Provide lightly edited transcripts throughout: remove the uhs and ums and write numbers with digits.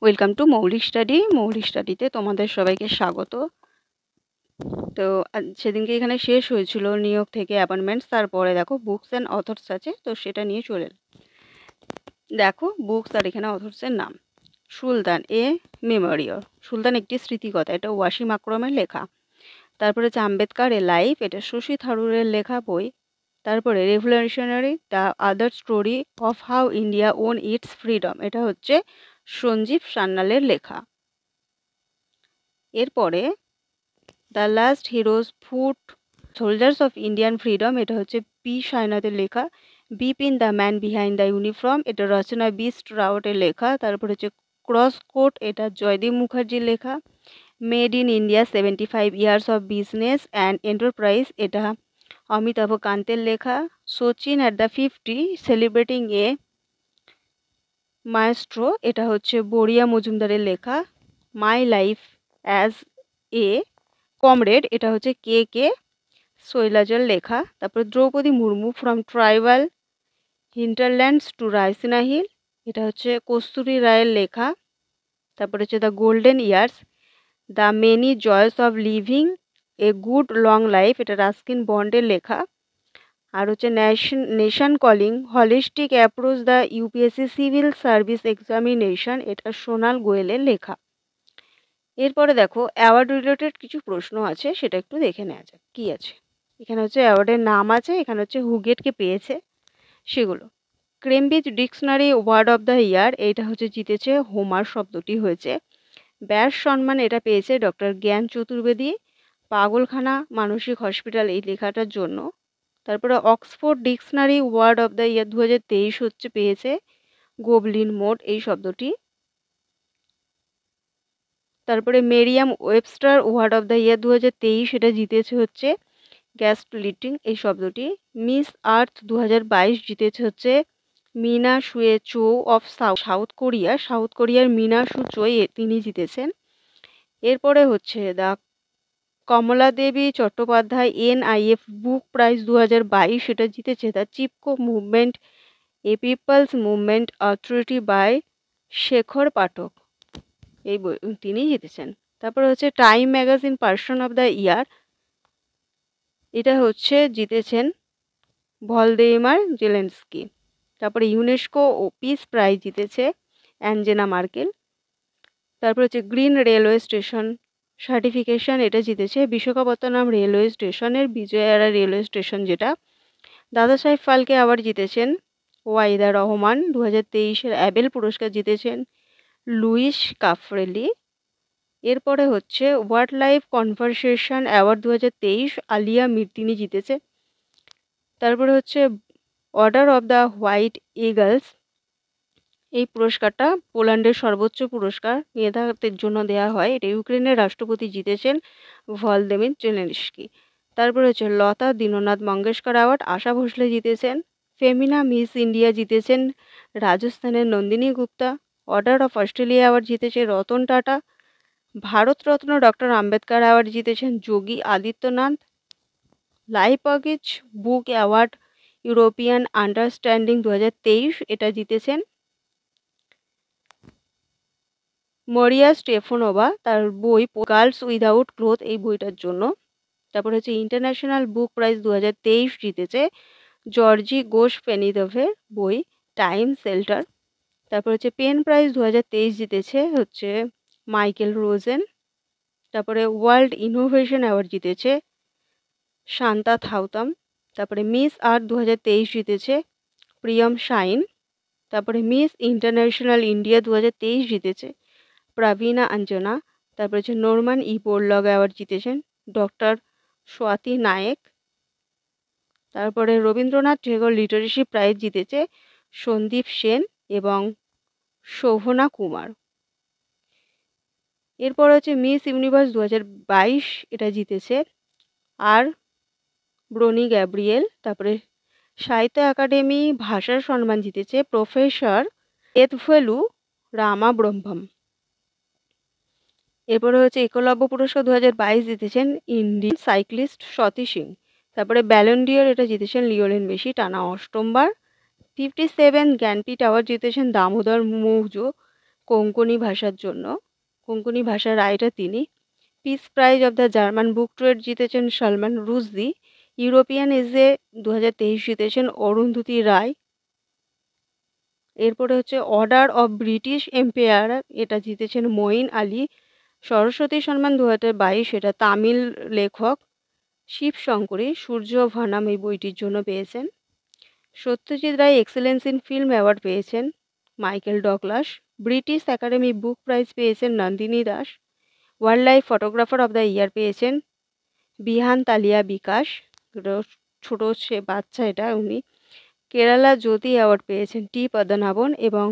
Welcome to মৌলিক study. মৌলিক স্টাডিতে তোমাদের সবাইকে স্বাগত। তো সেদিনকে এখানে শেষ হয়েছিল নিয়োগ থেকে অ্যাপয়েন্টমেন্টস, তারপরে দেখো বুকস অ্যান্ড অথর্স আছে, তো সেটা নিয়ে চলে দেখো বুকস আর এখানে অথর্সের নাম। সুলতান এ মেমোরিয়াল, সুলতান একটি স্মৃতিকথা, এটা ওয়াসিম আকরমের লেখা। তারপরে হচ্ছে আম্বেদকার এ লাইফ, এটা শশী থারুরের লেখা বই। তারপরে revolutionary the other story of how India won its freedom, এটা হচ্ছে সঞ্জীব সান্যালের লেখা। এরপরে the last heroes foot soldiers of Indian freedom, এটা হচ্ছে পি সাইনাথের লেখা। Bipin the man behind the uniform, এটা রচনা বিস্ট রাওটের লেখা। তারপরে হচ্ছে ক্রস কোট, এটা জয়দীপ মুখার্জির লেখা। Made in India 75 years of business and enterprise, এটা অমিতাভ কান্তের লেখা। Sachin at the 50 celebrating a maestro, এটা হচ্ছে বড়িয়া মজুমদারের লেখা। My life as a comrade, এটা হচ্ছে কে কে শৈলাজার লেখা। তারপর Droupadi Murmu from tribal hinterlands to Raisina hill, এটা হচ্ছে কস্তুরী রায়ের লেখা। তারপরে হচ্ছে the golden years, the many joys of living a good long life, এটা রাস্কিন বন্ডের লেখা। আর হচ্ছে nation calling holistic approach the UPSC civil service examination, এটা সোনাল গোয়েলের লেখা। এরপরে দেখো অ্যাওয়ার্ড রিলেটেড কিছু প্রশ্ন আছে, সেটা একটু দেখে নেওয়া যাক কী আছে। এখানে হচ্ছে অ্যাওয়ার্ডের নাম আছে, এখানে হচ্ছে হুগেটকে পেয়েছে সেগুলো। Cambridge dictionary word of the year, এইটা হচ্ছে জিতেছে হোমার শব্দটি হয়েছে। ব্যাস সম্মান, এটা পেয়েছে ডক্টর জ্ঞান চতুর্বেদী। পাগলখানা মানসিক হসপিটাল, এই লেখাটার জন্য। তারপরে Oxford dictionary word of the year 2023 হচ্ছে পেয়েছে গোবলিন মোড এই শব্দটি। তারপরে Merriam Webster word of the year 2023, এটা জিতেছে হচ্ছে গ্যাস্ট্রোলিটিং এই শব্দটি। মিস আর্থ 2022 জিতেছে হচ্ছে মিনা শুয়ে চো অফ সাউথ কোরিয়া, সাউথ কোরিয়ার মিনা সু চোই তিনি জিতেছেন। এরপরে হচ্ছে the Kamala Devi Chattopadhyay NIF book prize 2022, সেটা জিতেছে the Chipko movement a people's movement authority by Shekhar Pathak, এই বই তিনি জিতেছেন। তারপরে হচ্ছে time magazine person of the year, এটা হচ্ছে জিতেছেন ভলদেইমার জেলেনস্কি। তারপরে ইউনেস্কো ও পিস প্রাইজ জিতেছে অ্যাঞ্জেলা মার্কেল। তারপরে হচ্ছে গ্রিন রেলওয়ে স্টেশন সার্টিফিকেশন, এটা জিতেছে বিশাখাপত্তনম রেলওয়ে স্টেশনের বিজয়ারা রেলওয়ে স্টেশন, যেটা। দাদা সাহেব ফালকে আবার জিতেছেন ওয়াইদা রহমান। 2023-এর অ্যাবেল পুরস্কার জিতেছেন লুইস কাফরেলি। এরপরে হচ্ছে world life conversation award 2023 Aaliya Mir তিনি জিতেছে। তারপরে হচ্ছে order of the white eagles, এই পুরস্কারটা পোল্যান্ডের সর্বোচ্চ পুরস্কার মেধাদের জন্য দেওয়া হয়, এটা ইউক্রেনের রাষ্ট্রপতি জিতেছেন ভলদিমির জেলেনস্কি। তারপরে হচ্ছে লতা দীননাথ মঙ্গেশকর অ্যাওয়ার্ড আশা ভোসলে জিতেছেন। ফেমিনা মিস ইন্ডিয়া জিতেছেন রাজস্থানের Nandini Gupta. Order of Australia award জিতেছে রতন টাটা। ভারতরত্ন ডক্টর আম্বেদকর অ্যাওয়ার্ড জিতেছেন Yogi Adityanath. Leipzig book award European understanding 2023, এটা জিতেছেন মরিয়া স্টেফানোভা, তার বই গার্লস উইদাউট ক্লোথ এই বইটার জন্য। তারপর হচ্ছে ইন্টারন্যাশনাল বুক প্রাইজ 2023 জিতেছে জর্জি গোশ পেনিদভের বই টাইম শেল্টার। তারপর হচ্ছে পেন প্রাইজ 2023 জিতেছে হচ্ছে মাইকেল রোজেন। তারপরে ওয়ার্ল্ড ইনোভেশন অ্যাওয়ার্ড জিতেছে শান্তা থাউতাম। তারপরে মিস আর্থ 2023 জিতেছে প্রিয়ম শাইন। তারপরে মিস ইন্টারন্যাশনাল ইন্ডিয়া 2023 জিতেছে প্রবীণা অঞ্জনা। তারপরে হচ্ছে নরমান বোরলগ অ্যাওয়ার্ড জিতেছেন ডক্টর স্বাতি নায়েক। তারপরে রবীন্দ্রনাথ টেগোর লিটারেসি প্রাইজ জিতেছে সন্দীপ সেন এবং শোভনা কুমার। এরপর হচ্ছে মিস ইউনিভার্স 2022, এটা জিতেছে আর ব্রনি গ্যাব্রিয়েল। তারপরে সাহিত্য একাডেমি ভাষার সম্মান জিতেছে প্রফেসর এদভেলু রামা ব্রহ্মম। এরপরে হচ্ছে একলব্য পুরস্কার 2022 জিতেছেন ইন্ডিয়ান সাইক্লিস্ট সতী সিং। তারপরে ব্যালন ডিওর, এটা জিতেছেন লিওনেল মেসি টানা অষ্টমবার। 57 জ্ঞানপীঠ অ্যাওয়ার্ড জিতেছেন দামোদর মৌজো। কোঙ্কণি ভাষার জন্য। কোঙ্কণি ভাষার রাইটার তিনি। Peace prize of the German book trade জিতেছেন সালমান রুশদি। ইউরোপিয়ান এজে 2023 জিতেছেন অরুন্ধতী রায়। এরপরে হচ্ছে অর্ডার অফ ব্রিটিশ এম্পায়ার, এটা জিতেছেন মঈন আলী। সরস্বতী সম্মান 2022, এটা তামিল লেখক শিবশঙ্করী। সূর্য ভানাম এই বইটির জন্য পেয়েছেন। Satyajit Ray excellence in film award পেয়েছেন মাইকেল ডগলাস। ব্রিটিশ একাডেমি বুক প্রাইজ পেয়েছেন Nandini Das. Wild life photographer of the ইয়ার পেয়েছেন বিহান তালিয়া বিকাশ। ছোট সে বাচ্চা, এটা উনি। কেরালা জ্যোতি অ্যাওয়ার্ড পেয়েছেন টি পদ্মনাভন। এবং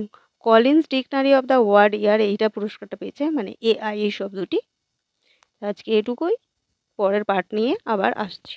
Collins dictionary of the word year, এইটা পুরস্কারটা পেয়েছে মানে AI এই শব্দটি। আজকে এটুকুই, পরের পার্ট নিয়ে আবার আসছি।